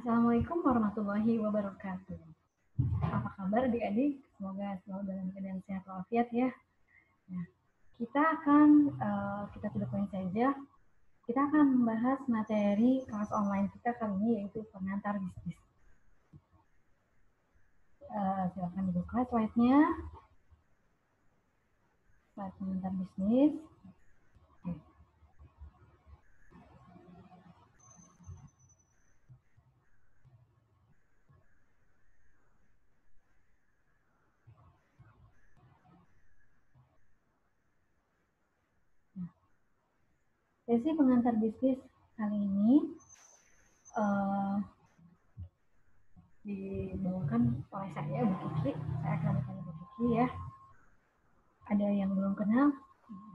Assalamualaikum warahmatullahi wabarakatuh. Apa kabar adik-adik? Semoga selalu dalam keadaan sehat walafiat ya. Nah, kita sudah poin saja. Kita akan membahas materi kelas online kita kali ini, yaitu pengantar bisnis. Silakan dibuka slide-nya. Slide pengantar bisnis. Sesi pengantar bisnis kali ini dibawakan oleh saya, Bu Kiki. Saya akan bertanya Bu Kiki ya. Ada yang belum kenal,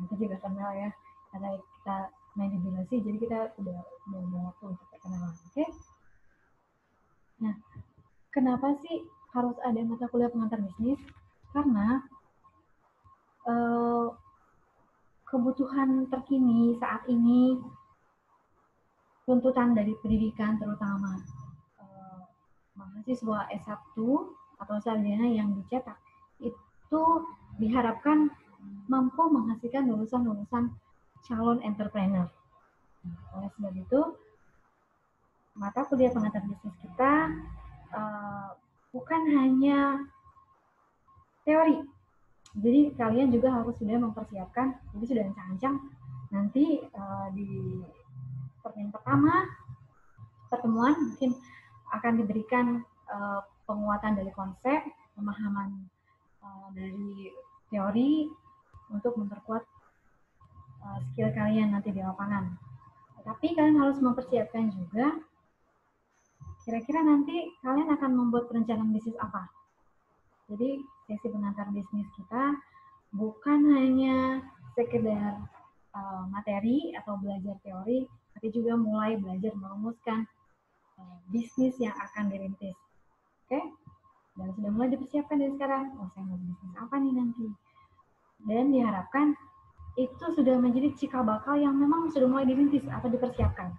kita juga kenal ya. Karena kita main di Bilasi, jadi kita udah waktu untuk perkenalan. Oke? Nah, kenapa sih harus ada mata kuliah pengantar bisnis? Karena kebutuhan terkini saat ini, tuntutan dari pendidikan terutama mahasiswa S1 atau sarjana yang dicetak itu diharapkan mampu menghasilkan lulusan-lulusan calon entrepreneur. Oleh sebab itu, mata kuliah pengantar bisnis kita bukan hanya teori. Jadi kalian juga harus sudah mempersiapkan, jadi sudah ancang-ancang nanti di pertemuan mungkin akan diberikan penguatan dari konsep, pemahaman dari teori untuk memperkuat skill kalian nanti di lapangan. Tapi kalian harus mempersiapkan juga kira-kira nanti kalian akan membuat perencanaan bisnis apa. Jadi sesi pengantar bisnis kita bukan hanya sekedar materi atau belajar teori, tapi juga mulai belajar merumuskan bisnis yang akan dirintis. Oke? Dan sudah mulai dipersiapkan dari sekarang. Oh, saya mau bisnis apa nih nanti? Dan diharapkan itu sudah menjadi cikal bakal yang memang sudah mulai dirintis atau dipersiapkan.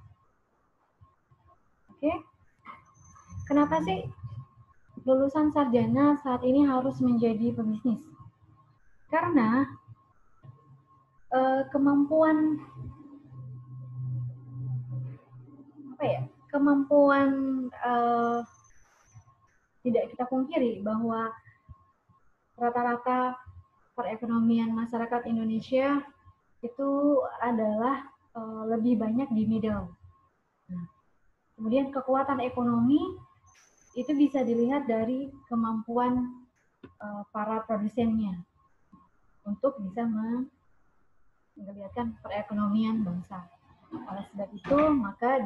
Oke? Kenapa sih lulusan sarjana saat ini harus menjadi pebisnis? Karena kemampuan tidak kita pungkiri bahwa rata-rata perekonomian masyarakat Indonesia itu adalah lebih banyak di middle. Nah, kemudian kekuatan ekonomi itu bisa dilihat dari kemampuan para produsennya untuk bisa menggeliatkan perekonomian bangsa. Oleh sebab itu, maka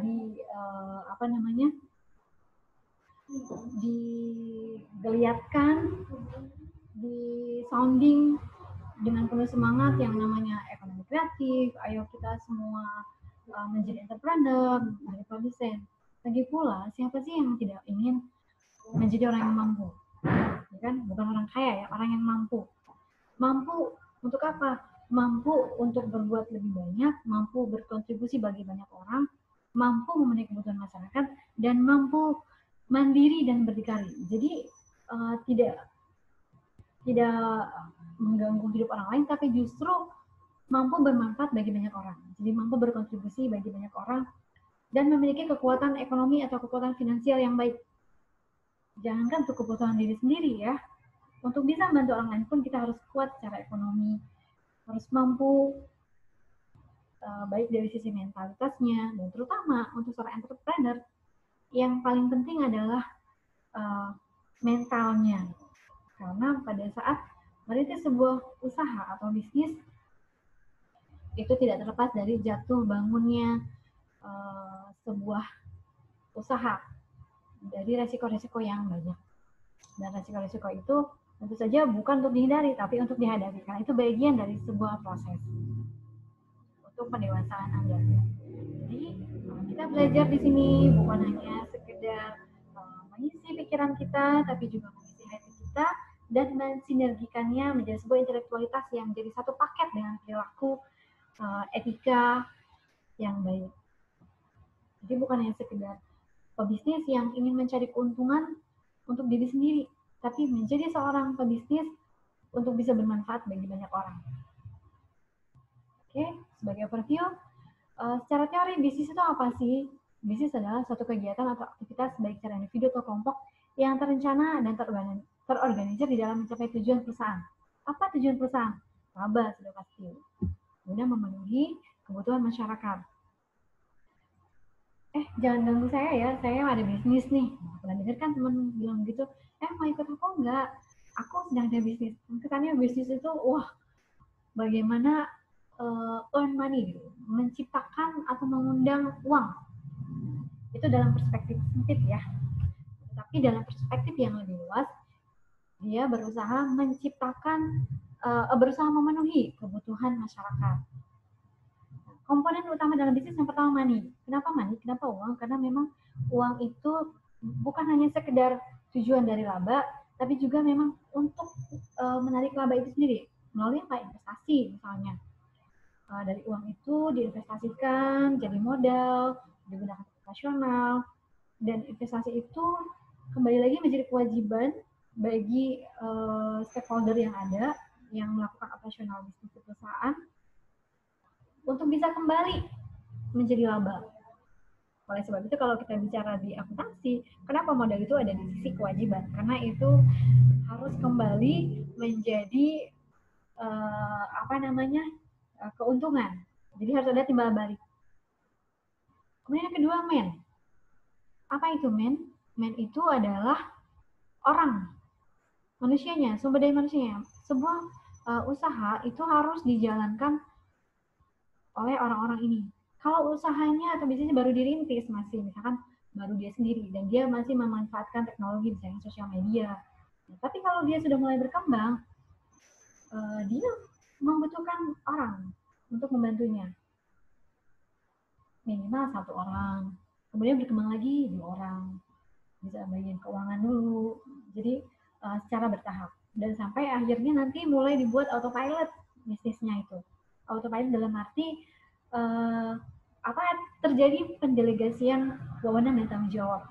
digeliatkan, di sounding dengan penuh semangat yang namanya ekonomi kreatif. Ayo kita semua menjadi entrepreneur, menjadi produsen. Lagi pula, siapa sih yang tidak ingin menjadi orang yang mampu? Ya kan? Bukan orang kaya ya, orang yang mampu. Mampu untuk apa? Mampu untuk berbuat lebih banyak, mampu berkontribusi bagi banyak orang, mampu memenuhi kebutuhan masyarakat, dan mampu mandiri dan berdikari. Jadi tidak mengganggu hidup orang lain, tapi justru mampu bermanfaat bagi banyak orang. Jadi mampu berkontribusi bagi banyak orang dan memiliki kekuatan ekonomi atau kekuatan finansial yang baik. Jangankan untuk kebutuhan diri sendiri ya, untuk bisa membantu orang lain pun kita harus kuat secara ekonomi, harus mampu baik dari sisi mentalitasnya, dan terutama untuk seorang entrepreneur yang paling penting adalah mentalnya. Karena pada saat merintis sebuah usaha atau bisnis, itu tidak terlepas dari jatuh bangunnya sebuah usaha, dari resiko-resiko yang banyak. Dan resiko-resiko itu tentu saja bukan untuk dihindari, tapi untuk dihadapi. Karena itu bagian dari sebuah proses untuk pendewasaan Anda. Jadi kita belajar di sini bukan hanya sekedar mengisi pikiran kita, tapi juga mengisi hati kita dan mensinergikannya menjadi sebuah intelektualitas yang menjadi satu paket dengan perilaku etika yang baik. Jadi bukan hanya sekedar pebisnis yang ingin mencari keuntungan untuk diri sendiri, tapi menjadi seorang pebisnis untuk bisa bermanfaat bagi banyak orang. Oke, sebagai overview, secara teori bisnis itu apa sih? Bisnis adalah suatu kegiatan atau aktivitas baik secara individu atau kelompok yang terencana dan terorganisir di dalam mencapai tujuan perusahaan. Apa tujuan perusahaan? Laba, sudah pasti. Guna memenuhi kebutuhan masyarakat. Jangan ganggu saya ya, saya ada bisnis nih. Pernah dengar kan teman bilang gitu, mau ikut aku enggak? Aku sedang ada bisnis. Kesannya bisnis itu, wah, bagaimana earn money, gitu. Menciptakan atau mengundang uang. Itu dalam perspektif sempit ya. Tapi dalam perspektif yang lebih luas, dia berusaha menciptakan, berusaha memenuhi kebutuhan masyarakat. Komponen utama dalam bisnis yang pertama money. Kenapa money? Kenapa uang? Karena memang uang itu bukan hanya sekedar tujuan dari laba, tapi juga memang untuk menarik laba itu sendiri melalui apa? Investasi misalnya. Dari uang itu diinvestasikan jadi modal, digunakan operasional, dan investasi itu kembali lagi menjadi kewajiban bagi stakeholder yang ada yang melakukan operasional bisnis perusahaan untuk bisa kembali menjadi laba. Oleh sebab itu kalau kita bicara di akuntansi, kenapa modal itu ada di sisi kewajiban? Karena itu harus kembali menjadi keuntungan. Jadi harus ada timbal balik. Kemudian yang kedua, men. Apa itu men? Men itu adalah orang, manusianya, sumber daya manusianya. Sebuah usaha itu harus dijalankan oleh orang-orang ini. Kalau usahanya atau bisnisnya baru dirintis, masih misalkan baru dia sendiri dan dia masih memanfaatkan teknologi misalnya sosial media. Nah, tapi kalau dia sudah mulai berkembang, dia membutuhkan orang untuk membantunya. Minimal 1 orang, kemudian berkembang lagi 2 orang, bisa bagian keuangan dulu. Jadi secara bertahap dan sampai akhirnya nanti mulai dibuat autopilot bisnisnya itu. Autopilot dalam arti terjadi pendelegasian wewenang dan tanggung jawab,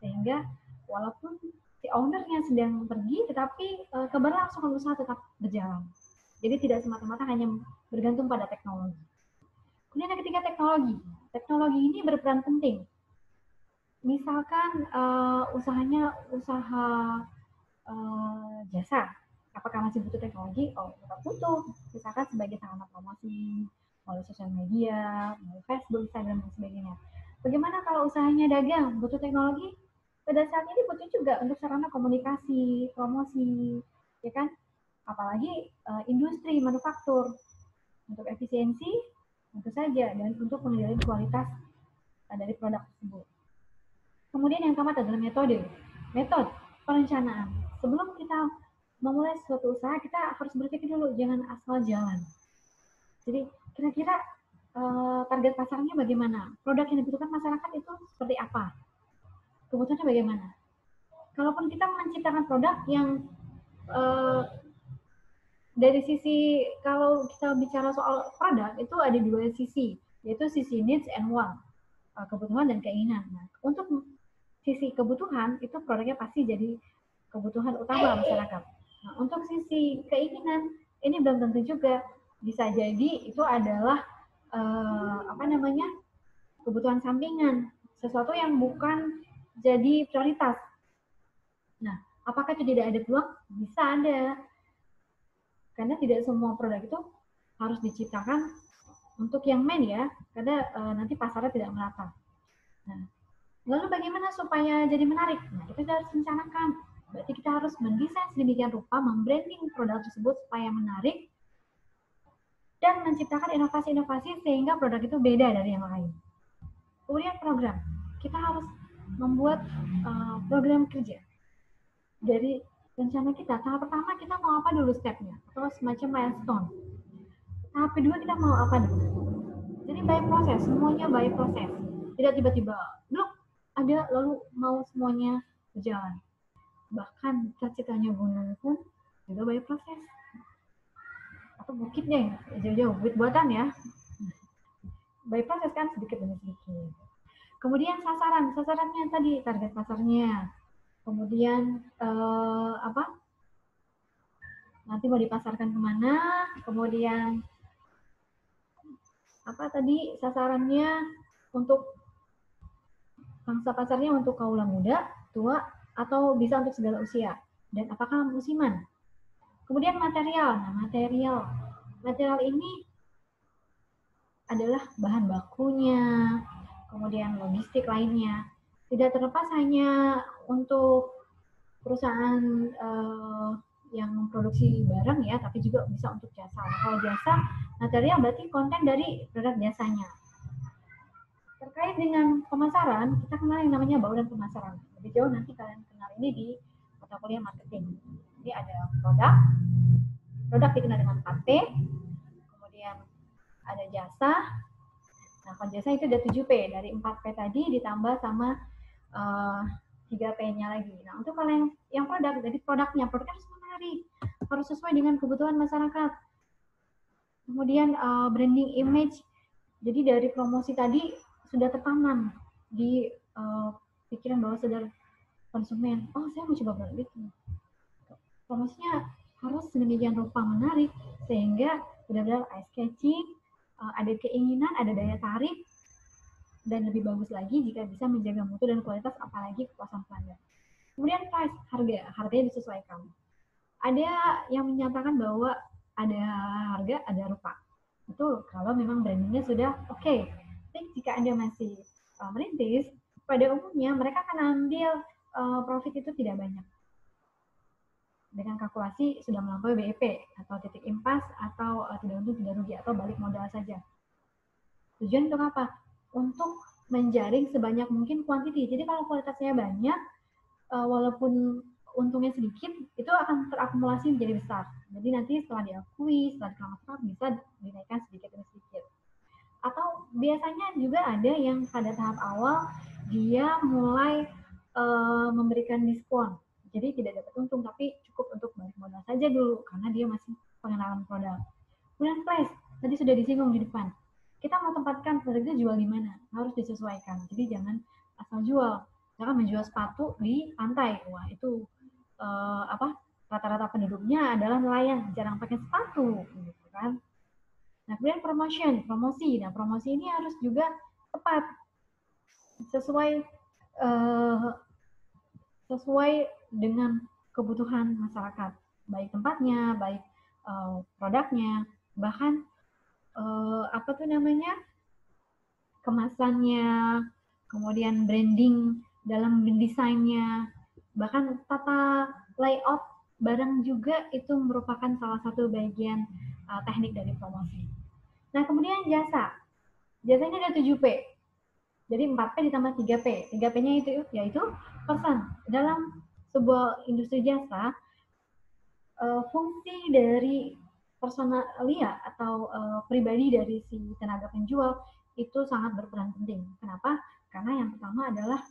sehingga walaupun si ownernya sedang pergi, tetapi keberlangsungan usaha tetap berjalan. Jadi tidak semata-mata hanya bergantung pada teknologi. Kemudian yang ketiga, teknologi. Teknologi ini berperan penting. Misalkan usahanya usaha jasa, apakah masih butuh teknologi? Oh, tetap butuh. Misalkan sebagai sarana promosi melalui sosial media, melalui Facebook, Instagram, dan sebagainya. Bagaimana kalau usahanya dagang, butuh teknologi? Pada saat ini butuh juga untuk sarana komunikasi, promosi, ya kan? Apalagi industri, manufaktur, untuk efisiensi, tentu saja, dan untuk mengendalikan kualitas dari produk tersebut. Kemudian yang keempat adalah metode perencanaan. Sebelum kita memulai suatu usaha, kita harus berpikir dulu, jangan asal jalan. Jadi kira-kira target pasarnya bagaimana? Produk yang dibutuhkan masyarakat itu seperti apa? Kebutuhannya bagaimana? Kalaupun kita menciptakan produk yang dari sisi, kalau kita bicara soal produk, itu ada 2 sisi, yaitu sisi needs and want, kebutuhan dan keinginan. Nah, untuk sisi kebutuhan, itu produknya pasti jadi kebutuhan utama masyarakat. Nah, untuk sisi keinginan, ini belum tentu juga. Bisa jadi itu adalah kebutuhan sampingan, sesuatu yang bukan jadi prioritas. Nah, apakah itu tidak ada peluang? Bisa ada. Karena tidak semua produk itu harus diciptakan untuk yang main ya, karena nanti pasarnya tidak merata. Nah, lalu bagaimana supaya jadi menarik? Nah, kita harus rencanakan. Berarti kita harus mendesain sedemikian rupa, membranding produk tersebut supaya menarik, dan menciptakan inovasi-inovasi sehingga produk itu beda dari yang lain. Kemudian program. Kita harus membuat program kerja. Dari rencana kita, tahap pertama kita mau apa dulu stepnya, atau semacam milestone. Tahap kedua kita mau apa dulu. Jadi by proses, semuanya by proses. Tidak tiba-tiba, blok, ada lalu mau semuanya berjalan. Bahkan cita-citanya gunung pun juga by proses. Atau bukit deh, jauh-jauh, bukit buatan ya. By proses kan sedikit demi sedikit. Kemudian sasarannya tadi target pasarnya. Kemudian nanti mau dipasarkan kemana, kemudian tadi sasarannya untuk pangsa pasarnya untuk kaula muda, tua, atau bisa untuk segala usia, dan apakah musiman. Kemudian material. Nah, material ini adalah bahan bakunya, kemudian logistik lainnya. Tidak terlepas hanya untuk perusahaan yang memproduksi barang ya, tapi juga bisa untuk jasa. Nah, kalau jasa, material berarti konten dari produk jasanya. Terkait dengan pemasaran, kita kenal yang namanya bauran pemasaran. Lebih jauh nanti kalian kenal ini di mata kuliah marketing. Jadi ada produk dikenal dengan 4P, kemudian ada jasa. Nah, kalau jasa itu ada 7P, dari 4P tadi ditambah sama 3P-nya lagi. Nah, untuk kalian yang produk, jadi produknya harus menarik, harus sesuai dengan kebutuhan masyarakat. Kemudian branding image, jadi dari promosi tadi sudah tertanam di pikiran bawah sadar konsumen. Oh, saya mau coba produk itu. Promosinya harus sedemikian rupa menarik sehingga benar-benar eye catching, ada keinginan, ada daya tarik, dan lebih bagus lagi jika bisa menjaga mutu dan kualitas, apalagi kepuasan pelanggan. Kemudian price, harganya disesuaikan. Ada yang menyatakan bahwa ada harga, ada rupa. Itu kalau memang brandingnya sudah oke. Tapi jika Anda masih merintis, pada umumnya mereka akan ambil profit itu tidak banyak. Dengan kalkulasi sudah melampaui BEP atau titik impas atau tidak untung tidak rugi atau balik modal saja. Tujuan untuk apa? Untuk menjaring sebanyak mungkin quantity. Jadi kalau kualitasnya banyak, walaupun untungnya sedikit, itu akan terakumulasi menjadi besar. Jadi nanti setelah diakui, setelah dikelompokkan, bisa dinaikkan sedikit demi sedikit. Atau biasanya juga ada yang pada tahap awal, dia mulai memberikan diskon. Jadi tidak dapat untung, tapi cukup untuk balik modal saja dulu, karena dia masih pengenalan produk. Kemudian price, tadi sudah disinggung di depan. Kita mau tempatkan produknya jual di mana, harus disesuaikan. Jadi jangan asal jual. Jangan menjual sepatu di pantai. Wah, itu rata-rata penduduknya adalah nelayan, jarang pakai sepatu, gitu kan. Nah, kemudian promosi. Nah, promosi ini harus juga tepat, sesuai dengan kebutuhan masyarakat, baik tempatnya, baik produknya, bahkan kemasannya, kemudian branding dalam desainnya, bahkan tata layout barang juga itu merupakan salah satu bagian teknik dari promosi. Nah, kemudian jasa. Jasanya ada 7P. Jadi 4P ditambah 3P. 3P-nya itu yaitu person. Dalam sebuah industri jasa, fungsi dari personalia atau pribadi dari si tenaga penjual itu sangat berperan penting. Kenapa? Karena yang pertama adalah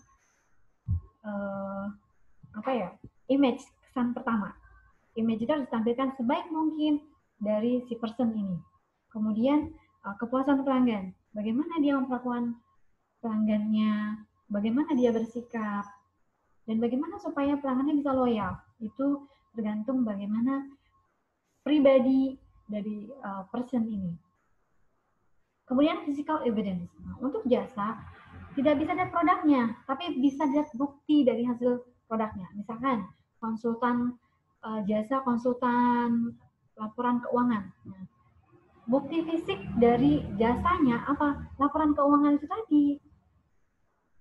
image, kesan pertama. Image itu harus ditampilkan sebaik mungkin dari si person ini. Kemudian kepuasan pelanggan. Bagaimana dia memperlakukan pelanggannya, bagaimana dia bersikap, dan bagaimana supaya pelanggannya bisa loyal. Itu tergantung bagaimana pribadi dari person ini. Kemudian physical evidence. Nah, untuk jasa, tidak bisa lihat produknya, tapi bisa lihat bukti dari hasil produknya. Misalkan konsultan jasa, konsultan laporan keuangan. Nah, bukti fisik dari jasanya apa? Laporan keuangan itu tadi,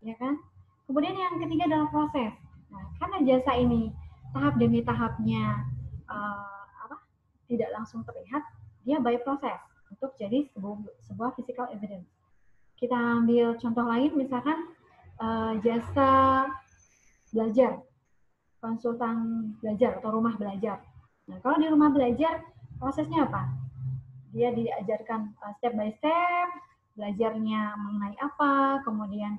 ya kan? Kemudian yang ketiga adalah proses. Nah, karena jasa ini tahap demi tahapnya tidak langsung terlihat, dia by proses untuk jadi sebuah physical evidence. Kita ambil contoh lain, misalkan jasa belajar, konsultan belajar atau rumah belajar. Nah, kalau di rumah belajar, prosesnya apa? Dia diajarkan step by step, belajarnya mengenai apa, kemudian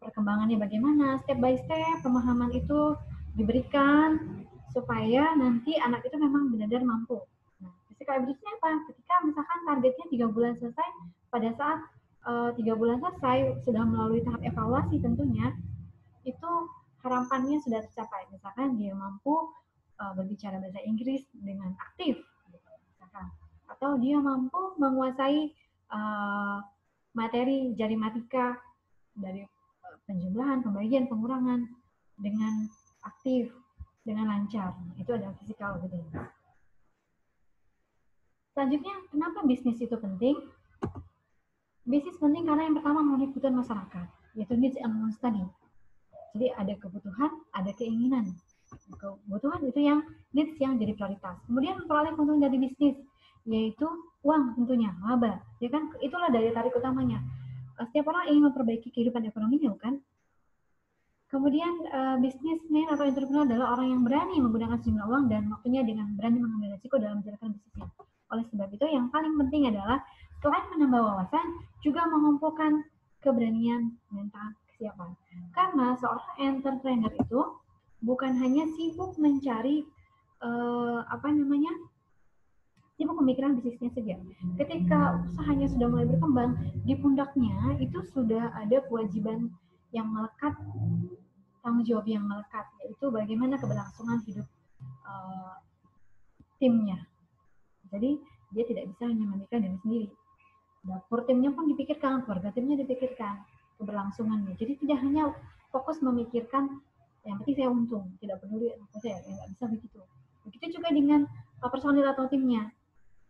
perkembangannya bagaimana, step by step, pemahaman itu diberikan supaya nanti anak itu memang benar-benar mampu. Nah, physical evidence-nya apa? Ketika misalkan targetnya 3 bulan selesai, pada saat 3 bulan selesai, sudah melalui tahap evaluasi tentunya, itu harapannya sudah tercapai. Misalkan dia mampu berbicara bahasa Inggris dengan aktif, misalkan. Atau dia mampu menguasai materi jarimatika dari penjumlahan, pembagian, pengurangan dengan aktif, dengan lancar. Itu adalah physical gitu. Selanjutnya, kenapa bisnis itu penting? Bisnis penting karena yang pertama memenuhi kebutuhan masyarakat, yaitu needs and wants tadi. Jadi ada kebutuhan, ada keinginan. Kebutuhan itu yang needs yang jadi prioritas. Kemudian memperoleh keuntungan dari bisnis, yaitu uang tentunya, laba. Ya kan, itulah daya tarik utamanya. Setiap orang ingin memperbaiki kehidupan ekonominya, kan? Kemudian bisnismen atau entrepreneur adalah orang yang berani menggunakan sejumlah uang dan waktunya dengan berani mengambil risiko dalam menjalankan bisnisnya. Oleh sebab itu, yang paling penting adalah selain menambah wawasan, juga mengumpulkan keberanian mental kesiapan. Karena seorang entrepreneur itu bukan hanya sibuk mencari sibuk pemikiran bisnisnya saja. Ketika usahanya sudah mulai berkembang, di pundaknya itu sudah ada kewajiban yang melekat, tanggung jawab yang melekat, yaitu bagaimana keberlangsungan hidup timnya. Jadi dia tidak bisa hanya memikirkan diri sendiri. Dapur timnya pun dipikirkan, keluarga timnya dipikirkan, keberlangsungannya. Jadi tidak hanya fokus memikirkan yang penting saya untung, tidak peduli apa saya, nggak bisa begitu. Begitu juga dengan personil atau timnya.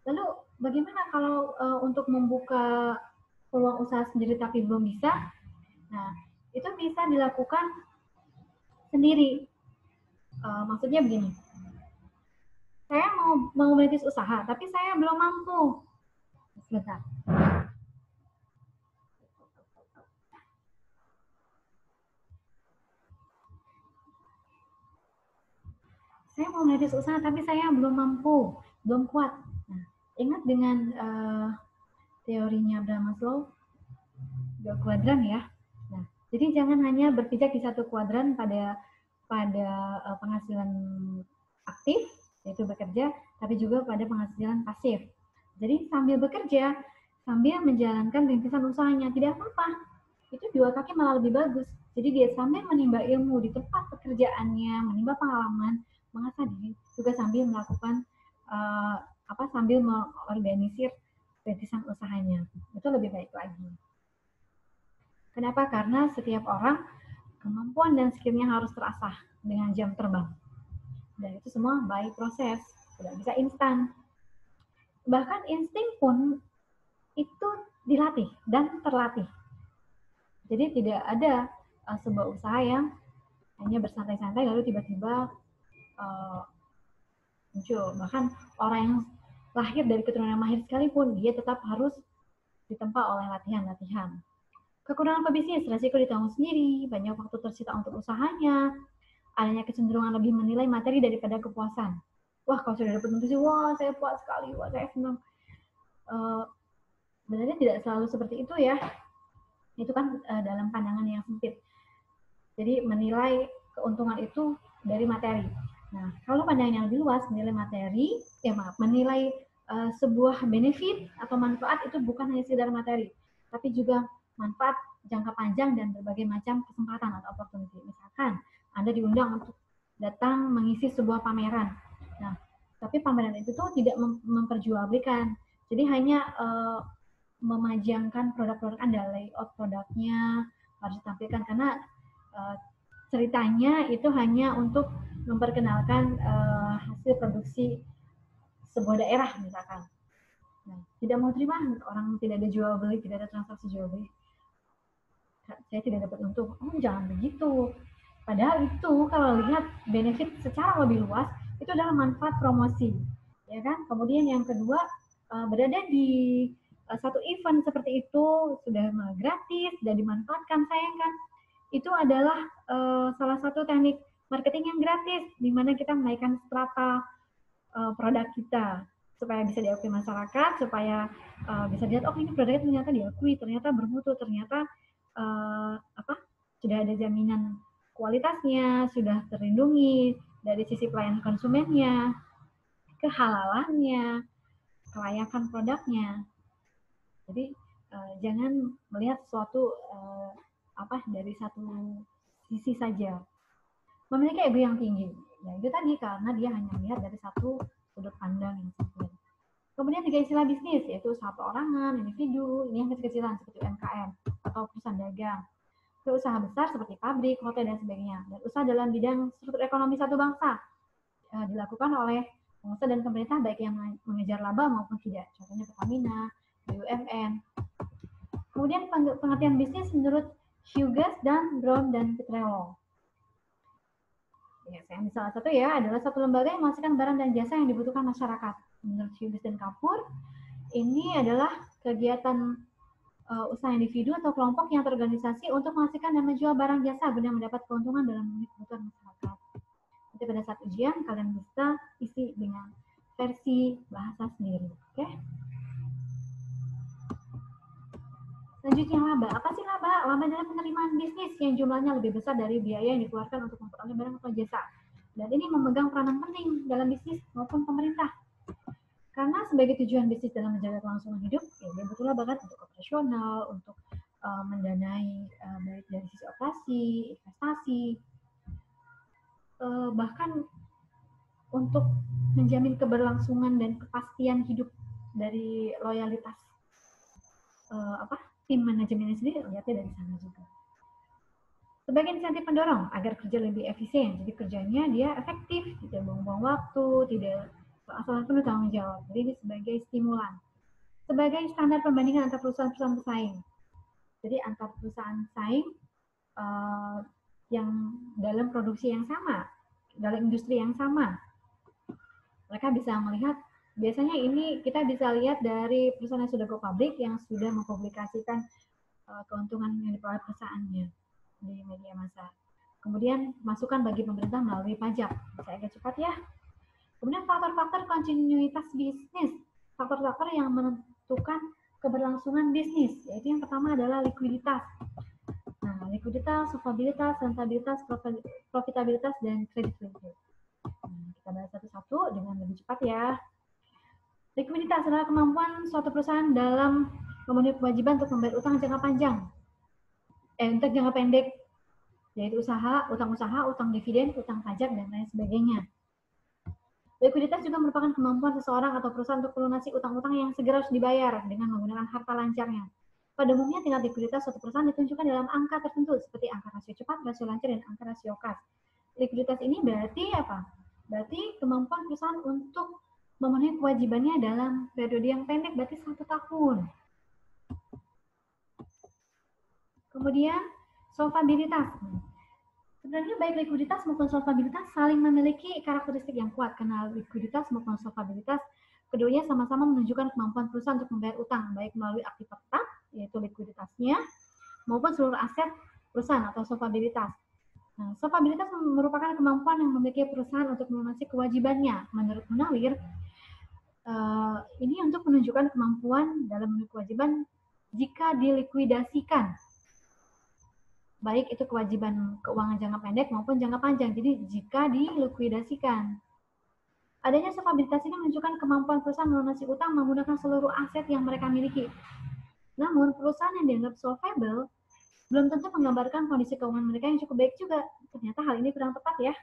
Lalu bagaimana kalau untuk membuka peluang usaha sendiri tapi belum bisa? Nah, itu bisa dilakukan sendiri. Maksudnya begini, saya mau merintis usaha, tapi saya belum mampu. Sebentar. Saya mau merintis usaha, tapi saya belum mampu, belum kuat. Nah, ingat dengan teorinya Abraham Maslow, 2 kuadran ya. Nah, jadi jangan hanya berpijak di satu kuadran pada penghasilan aktif, yaitu bekerja, tapi juga pada penghasilan pasif. Jadi sambil bekerja, sambil menjalankan rintisan usahanya, tidak apa-apa. Itu 2 kaki malah lebih bagus. Jadi dia sambil menimba ilmu di tempat pekerjaannya, menimba pengalaman, mengasah diri, juga sambil melakukan sambil mengorganisir rintisan usahanya. Itu lebih baik lagi. Kenapa? Karena setiap orang kemampuan dan skillnya harus terasah dengan jam terbang. Dan itu semua by proses, tidak bisa instan. Bahkan insting pun itu dilatih dan terlatih. Jadi tidak ada sebuah usaha yang hanya bersantai-santai lalu tiba-tiba muncul. Bahkan orang yang lahir dari keturunan mahir sekalipun, dia tetap harus ditempa oleh latihan-latihan. Kekurangan pebisnis, resiko ditanggung sendiri, banyak waktu tersita untuk usahanya, adanya kecenderungan lebih menilai materi daripada kepuasan. Wah, kalau sudah dapat nutrisi, wah saya puas sekali, wah saya senang. Sebenarnya tidak selalu seperti itu ya. Itu kan dalam pandangan yang sempit. Jadi menilai keuntungan itu dari materi. Nah, kalau pandangan yang lebih luas, menilai materi, menilai sebuah benefit atau manfaat itu bukan hanya sekedar materi, tapi juga manfaat jangka panjang dan berbagai macam kesempatan atau opportunity. Misalkan Anda diundang untuk datang mengisi sebuah pameran. Nah, tapi pameran itu tuh tidak memperjualbelikan. Jadi hanya memajangkan produk-produk Anda, layout produknya harus ditampilkan karena ceritanya itu hanya untuk memperkenalkan hasil produksi sebuah daerah misalkan. Nah, tidak mau terima orang tidak ada jual beli, tidak ada transaksi jual beli. Saya tidak dapat untung. Oh, jangan begitu. Padahal itu kalau lihat benefit secara lebih luas itu adalah manfaat promosi, ya kan? Kemudian yang kedua, berada di satu event seperti itu sudah gratis dan dimanfaatkan, sayang kan? Itu adalah salah satu teknik marketing yang gratis, di mana kita menaikkan strata produk kita supaya bisa diakui masyarakat, supaya bisa dilihat, oh ini produknya ternyata diakui, ternyata bermutu, ternyata sudah ada jaminan kualitasnya, sudah terlindungi dari sisi pelayanan konsumennya, kehalalannya, kelayakan produknya. Jadi jangan melihat sesuatu dari satu sisi saja. Memiliki ego yang tinggi, ya itu tadi karena dia hanya melihat dari satu sudut pandang yang sempit. Kemudian 3 istilah bisnis, yaitu usaha perorangan, individu, ini yang kecil-kecilan seperti UMKM atau perusahaan dagang. Usaha besar seperti pabrik, hotel, dan sebagainya. Dan usaha dalam bidang struktur ekonomi satu bangsa dilakukan oleh pengusaha dan pemerintah baik yang mengejar laba maupun tidak. Contohnya Pertamina, BUMN. Kemudian pengertian bisnis menurut Hughes dan Brown dan Petrello. Ya, saya ambil salah satu ya, adalah satu lembaga yang menghasilkan barang dan jasa yang dibutuhkan masyarakat. Menurut Hughes dan Kapoor, ini adalah kegiatan usaha individu atau kelompok yang terorganisasi untuk menghasilkan dan menjual barang jasa guna mendapat keuntungan dalam memenuhi kebutuhan masyarakat. Nanti pada saat ujian kalian bisa isi dengan versi bahasa sendiri, oke? Selanjutnya laba. Apa sih laba? Laba adalah penerimaan bisnis yang jumlahnya lebih besar dari biaya yang dikeluarkan untuk memperoleh barang atau jasa. Dan ini memegang peranan penting dalam bisnis maupun pemerintah. Karena sebagai tujuan bisnis dalam menjaga kelangsungan hidup, ya dia butuh laba kan untuk operasional, untuk mendanai baik dari sisi operasi, investasi, bahkan untuk menjamin keberlangsungan dan kepastian hidup dari loyalitas tim manajemennya sendiri, lihatnya dari sana juga. Sebagai insentif pendorong agar kerja lebih efisien, jadi kerjanya dia efektif, tidak buang-buang waktu, tidak asal penuh tanggung jawab. Jadi ini sebagai stimulan. Sebagai standar perbandingan antar perusahaan-perusahaan pesaing. Jadi antar perusahaan saing yang dalam produksi yang sama, dalam industri yang sama, mereka bisa melihat. Biasanya ini kita bisa lihat dari perusahaan yang sudah go public, yang sudah mempublikasikan keuntungan yang diperoleh perusahaannya di media massa. Kemudian masukan bagi pemerintah melalui pajak. Saya agak cepat ya. Kemudian faktor-faktor kontinuitas bisnis, faktor-faktor yang menentukan keberlangsungan bisnis, yaitu yang pertama adalah likuiditas. Nah, likuiditas, solvabilitas, rentabilitas, profitabilitas, dan kredit rating. Kita bahas satu-satu dengan lebih cepat ya. Likuiditas adalah kemampuan suatu perusahaan dalam memenuhi kewajiban untuk membayar utang jangka panjang, untuk jangka pendek, yaitu utang usaha, utang dividen, utang pajak, dan lain sebagainya. Likuiditas juga merupakan kemampuan seseorang atau perusahaan untuk melunasi utang-utang yang segera harus dibayar dengan menggunakan harta lancarnya. Pada umumnya, tingkat likuiditas suatu perusahaan ditunjukkan dalam angka tertentu, seperti angka rasio cepat, rasio lancar, dan angka rasio kas. Likuiditas ini berarti apa? Berarti kemampuan perusahaan untuk memenuhi kewajibannya dalam periode yang pendek, berarti 1 tahun. Kemudian, solvabilitas. Sebenarnya baik likuiditas maupun solvabilitas saling memiliki karakteristik yang kuat, karena likuiditas maupun solvabilitas keduanya sama-sama menunjukkan kemampuan perusahaan untuk membayar utang, baik melalui aktiva tetap, yaitu likuiditasnya, maupun seluruh aset perusahaan atau solvabilitas. Nah, solvabilitas merupakan kemampuan yang memiliki perusahaan untuk melunasi kewajibannya. Menurut Munawir, ini untuk menunjukkan kemampuan dalam memenuhi kewajiban jika dilikuidasikan, baik itu kewajiban keuangan jangka pendek maupun jangka panjang. Jadi jika dilikuidasikan. Adanya solvabilitas ini menunjukkan kemampuan perusahaan melunasi utang menggunakan seluruh aset yang mereka miliki. Namun perusahaan yang dianggap solvable belum tentu menggambarkan kondisi keuangan mereka yang cukup baik juga. Ternyata hal ini kurang tepat ya.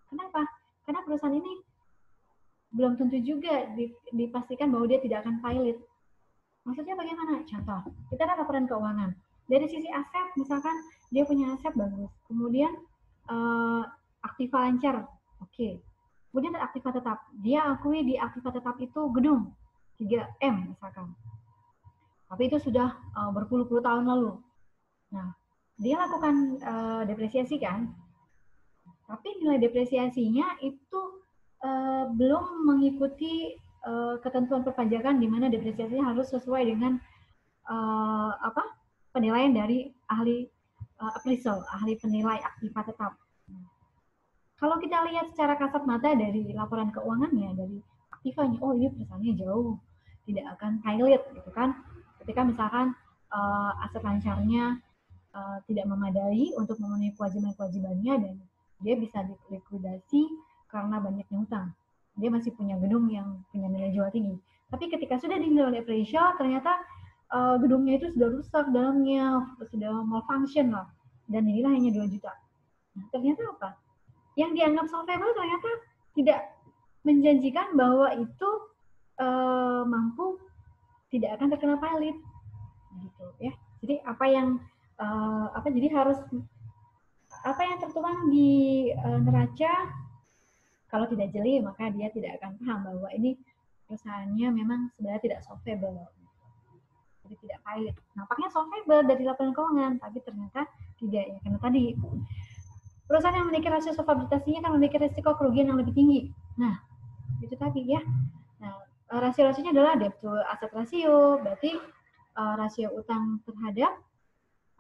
Kenapa? Karena perusahaan ini belum tentu juga dipastikan bahwa dia tidak akan pilot. Maksudnya bagaimana? Contoh, kita ada laporan keuangan. Dari sisi aset, misalkan dia punya aset bagus, kemudian aktiva lancar, oke. Kemudian ada aktiva tetap, dia akui di aktiva tetap itu gedung 3M misalkan, tapi itu sudah berpuluh-puluh tahun lalu. Nah, dia lakukan depresiasi kan, tapi nilai depresiasinya itu belum mengikuti ketentuan perpajakan di mana depresiasinya harus sesuai dengan penilaian dari ahli appraisal, ahli penilai aktiva tetap. Kalau kita lihat secara kasat mata dari laporan keuangannya, dari aktivanya, oh ini perusahaannya jauh, tidak akan pilot gitu kan. Ketika misalkan aset lancarnya tidak memadai untuk memenuhi kewajiban-kewajibannya dan dia bisa dilikuidasi karena banyaknya utang. Dia masih punya gedung yang punya nilai jual tinggi. Tapi ketika sudah dinilai oleh appraisal, ternyata gedungnya itu sudah rusak dalamnya, sudah malfunction lah, dan inilah hanya 2 juta. Nah, ternyata apa? Yang dianggap solvable ternyata tidak menjanjikan bahwa itu mampu tidak akan terkena pilot, gitu ya. Jadi jadi harus apa yang tertuang di neraca, kalau tidak jeli maka dia tidak akan paham bahwa ini perusahaannya memang sebenarnya tidak solvable, jadi tidak pilot. Nampaknya solvable dari laporan keuangan, tapi ternyata tidak ya, karena tadi perusahaan yang memiliki rasio solvabilitasnya kan memiliki risiko kerugian yang lebih tinggi. Nah, itu tadi ya. Nah, rasio-rasionya adalah debt to asset ratio, berarti rasio utang terhadap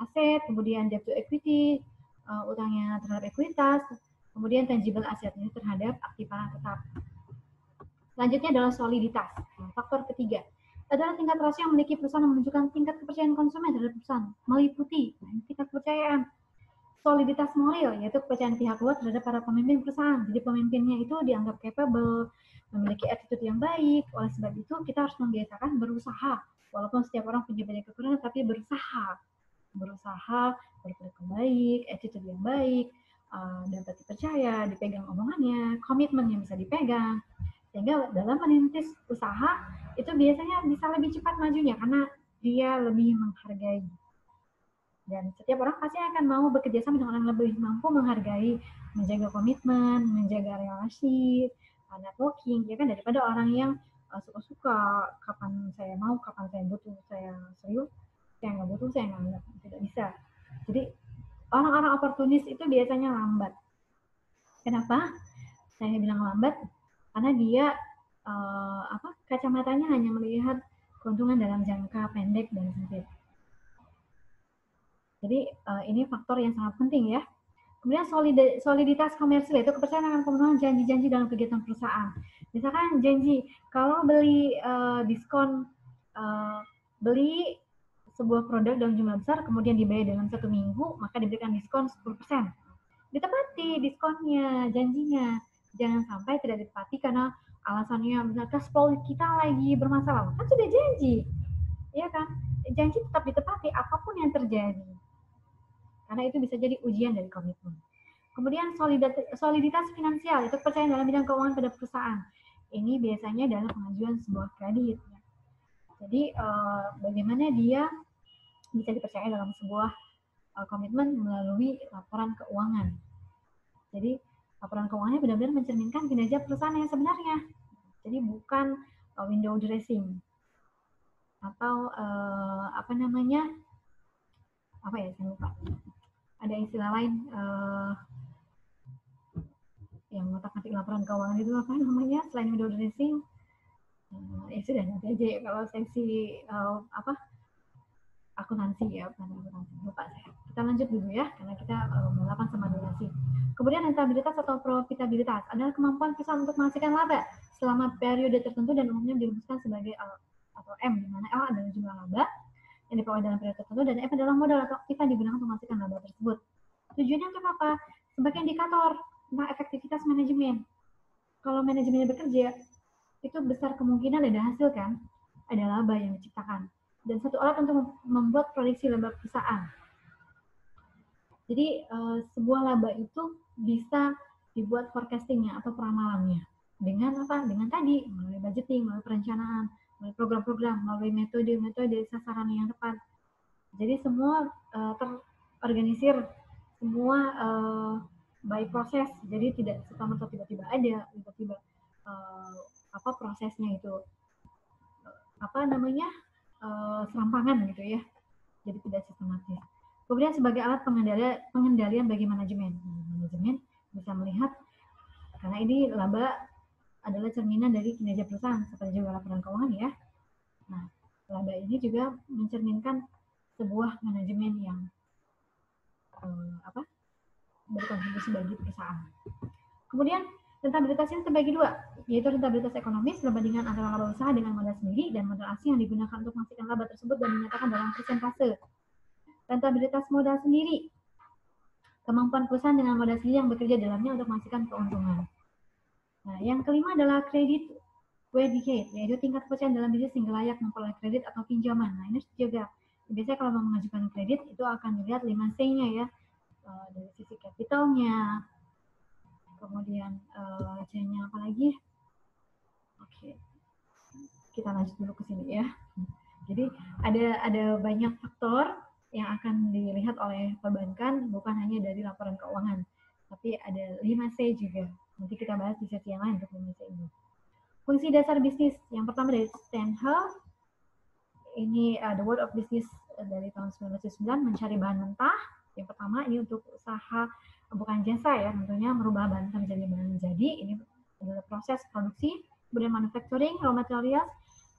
aset, kemudian debt to equity, utangnya terhadap ekuitas, kemudian tangible asetnya terhadap aktiva tetap. Selanjutnya adalah soliditas. Nah, faktor ketiga adalah tingkat rasio yang memiliki perusahaan yang menunjukkan tingkat kepercayaan konsumen terhadap perusahaan, meliputi tingkat kepercayaan. Soliditas moral, yaitu kepercayaan pihak luar terhadap para pemimpin perusahaan. Jadi pemimpinnya itu dianggap capable, memiliki attitude yang baik. Oleh sebab itu kita harus membiasakan berusaha. Walaupun setiap orang punya banyak kekurangan, tapi berusaha, berperilaku baik, attitude yang baik, dapat dipercaya, dipegang omongannya, komitmen yang bisa dipegang. Sehingga dalam merintis usaha itu biasanya bisa lebih cepat majunya karena dia lebih menghargai. Dan setiap orang pasti akan mau bekerja sama dengan orang yang lebih mampu menghargai, menjaga komitmen, menjaga relasi, networking, ya kan, daripada orang yang suka-suka, kapan saya mau, kapan saya butuh, saya serius, saya nggak butuh, saya nggak, tidak bisa. Jadi orang-orang oportunis itu biasanya lambat. Kenapa? Saya bilang lambat karena dia kacamatanya hanya melihat keuntungan dalam jangka pendek dan sempit. Jadi ini faktor yang sangat penting ya. Kemudian soliditas komersil, itu kepercayaan akan pemenuhan janji-janji dalam kegiatan perusahaan. Misalkan janji kalau beli diskon, beli sebuah produk dalam jumlah besar kemudian dibayar dalam 1 minggu maka diberikan diskon 10%. Ditepati diskonnya, janjinya. Jangan sampai tidak ditepati karena alasannya misalnya cash flow kita lagi bermasalah. Kan sudah janji, ya kan? Janji tetap ditepati apapun yang terjadi. Karena itu bisa jadi ujian dari komitmen. Kemudian soliditas finansial, itu kepercayaan dalam bidang keuangan pada perusahaan. Ini biasanya dalam pengajuan sebuah kredit. Jadi bagaimana dia bisa dipercaya dalam sebuah komitmen melalui laporan keuangan. Jadi laporan keuangannya benar-benar mencerminkan kinerja perusahaan yang sebenarnya. Jadi bukan window dressing atau saya lupa. Ada istilah lain yang ngotak-ngatik laporan keuangan itu apa namanya selain window dressing. Ya sudah, nanti aja ya kalau seksi akuntansi ya, lupa saya. Kita lanjut dulu ya, karena kita melakukan sama durasi. Kemudian rentabilitas atau profitabilitas adalah kemampuan perusahaan untuk menghasilkan laba selama periode tertentu dan umumnya dirumuskan sebagai L atau M, di mana L adalah jumlah laba yang diperoleh dalam periode tertentu dan F adalah modal atau aktif yang digunakan untuk menghasilkan laba tersebut. Tujuannya untuk apa? Sebagai indikator tentang efektivitas manajemen. Kalau manajemennya bekerja, itu besar kemungkinan ada hasil kan, ada laba yang diciptakan. Dan satu alat untuk membuat prediksi laba perusahaan. Jadi sebuah laba itu bisa dibuat forecastingnya atau peramalannya dengan apa? Dengan tadi melalui budgeting, melalui perencanaan, melalui program-program, melalui metode-metode sasaran yang tepat. Jadi semua terorganisir, semua by proses. Jadi tidak serta-merta tiba-tiba ada, tiba-tiba prosesnya itu serampangan gitu ya. Jadi tidak sistematis. Kemudian sebagai alat pengendalian bagi manajemen. Manajemen bisa melihat karena ini laba adalah cerminan dari kinerja perusahaan seperti juga laporan keuangan ya. Nah, laba ini juga mencerminkan sebuah manajemen yang berkontribusi bagi perusahaan. Kemudian rentabilitasnya terbagi dua, yaitu rentabilitas ekonomis, perbandingan antara laba usaha dengan modal sendiri dan modal asing yang digunakan untuk menghasilkan laba tersebut dan dinyatakan dalam persentase. Rentabilitas modal sendiri, kemampuan perusahaan dengan modal sendiri yang bekerja dalamnya untuk menghasilkan keuntungan. Nah, yang kelima adalah kredit WDK, yaitu tingkat kepercayaan dalam bisnis hingga layak memperoleh kredit atau pinjaman. Nah, ini harus dijaga. Biasanya kalau mau mengajukan kredit itu akan dilihat 5C-nya ya, dari sisi kapitalnya, kemudian C-nya apa lagi? Oke, kita lanjut dulu ke sini ya. Jadi ada banyak faktor yang akan dilihat oleh perbankan, bukan hanya dari laporan keuangan, tapi ada 5C juga. Nanti kita bahas di sesi yang lain untuk 5C ini. Fungsi dasar bisnis yang pertama dari Stendhal, ini The World of Business dari tahun 1999, mencari bahan mentah. Yang pertama ini untuk usaha, bukan jasa ya, tentunya merubah bahan mentah menjadi bahan jadi. Ini adalah proses produksi, kemudian manufacturing, raw materials,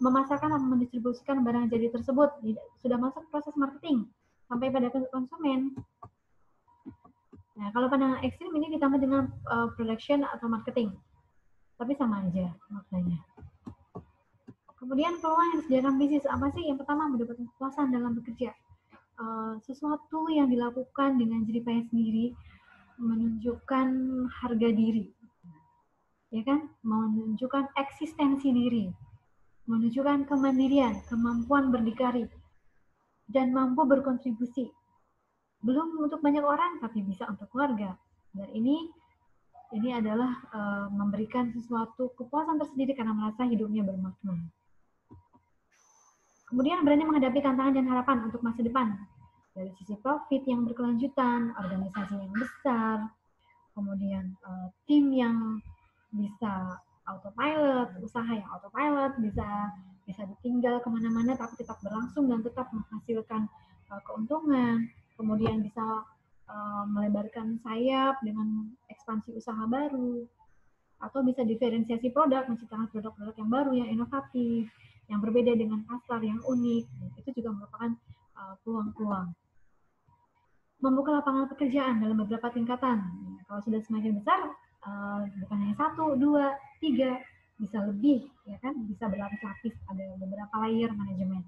memasarkan dan mendistribusikan barang jadi tersebut. Sudah masuk proses marketing sampai pada konsumen. Nah, kalau pandangan ekstrim ini ditambah dengan production atau marketing, tapi sama aja maknanya. Kemudian peluang yang disediakan bisnis apa sih? Yang pertama, mendapat kepuasan dalam bekerja. Sesuatu yang dilakukan dengan jerih payah sendiri menunjukkan harga diri, ya kan? Menunjukkan eksistensi diri, menunjukkan kemandirian, kemampuan berdikari, dan mampu berkontribusi. Belum untuk banyak orang, tapi bisa untuk keluarga. Dan ini adalah memberikan sesuatu kepuasan tersendiri karena merasa hidupnya bermakna. Kemudian berani menghadapi tantangan dan harapan untuk masa depan. Dari sisi profit yang berkelanjutan, organisasi yang besar, kemudian tim yang bisa autopilot, usaha yang autopilot, bisa ditinggal kemana-mana tapi tetap berlangsung dan tetap menghasilkan keuntungan, kemudian bisa melebarkan sayap dengan ekspansi usaha baru, atau bisa diferensiasi produk, menciptakan produk-produk yang baru, yang inovatif, yang berbeda dengan pasar, yang unik. Itu juga merupakan peluang-peluang. Membuka lapangan pekerjaan dalam beberapa tingkatan. Kalau sudah semakin besar, bukan hanya 1, 2, 3, bisa lebih, ya kan? Bisa berlapis-lapis, ada beberapa layer manajemen.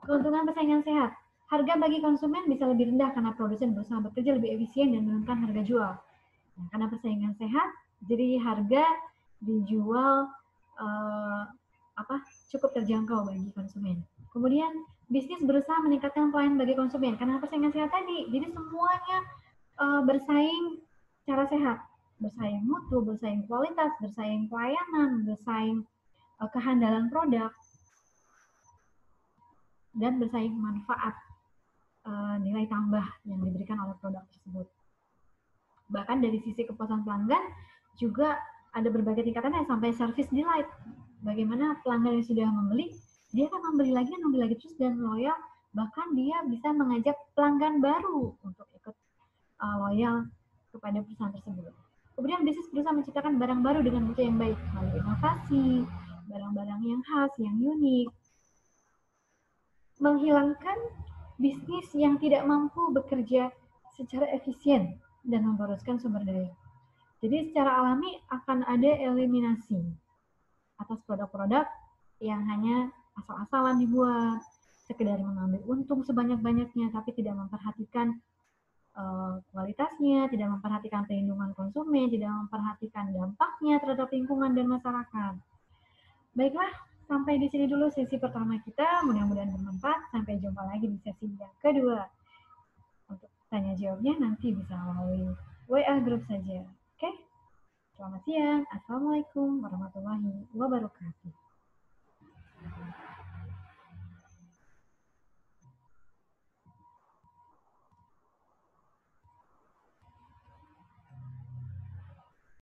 Keuntungan persaingan sehat. Harga bagi konsumen bisa lebih rendah karena produsen berusaha bekerja lebih efisien dan menurunkan harga jual. Nah, karena persaingan sehat, jadi harga dijual cukup terjangkau bagi konsumen. Kemudian bisnis berusaha meningkatkan pelayanan bagi konsumen karena persaingan sehat tadi. Jadi semuanya bersaing secara sehat, bersaing mutu, bersaing kualitas, bersaing pelayanan, bersaing kehandalan produk, dan bersaing manfaat nilai tambah yang diberikan oleh produk tersebut. Bahkan dari sisi kepuasan pelanggan juga ada berbagai tingkatan yang sampai service delight. Bagaimana pelanggan yang sudah membeli, dia akan membeli lagi terus dan loyal, bahkan dia bisa mengajak pelanggan baru untuk ikut loyal kepada perusahaan tersebut. Kemudian bisnis berusaha menciptakan barang baru dengan mutu yang baik melalui inovasi, barang-barang yang khas, yang unik, menghilangkan bisnis yang tidak mampu bekerja secara efisien dan memboroskan sumber daya. Jadi secara alami akan ada eliminasi atas produk-produk yang hanya asal-asalan dibuat, sekedar mengambil untung sebanyak-banyaknya, tapi tidak memperhatikan kualitasnya, tidak memperhatikan perlindungan konsumen, tidak memperhatikan dampaknya terhadap lingkungan dan masyarakat. Baiklah, sampai di sini dulu sesi pertama kita. Mudah-mudahan bermanfaat. Sampai jumpa lagi di sesi yang kedua. Untuk tanya jawabnya nanti bisa melalui WA grup saja. Oke? Selamat siang. Assalamualaikum warahmatullahi wabarakatuh.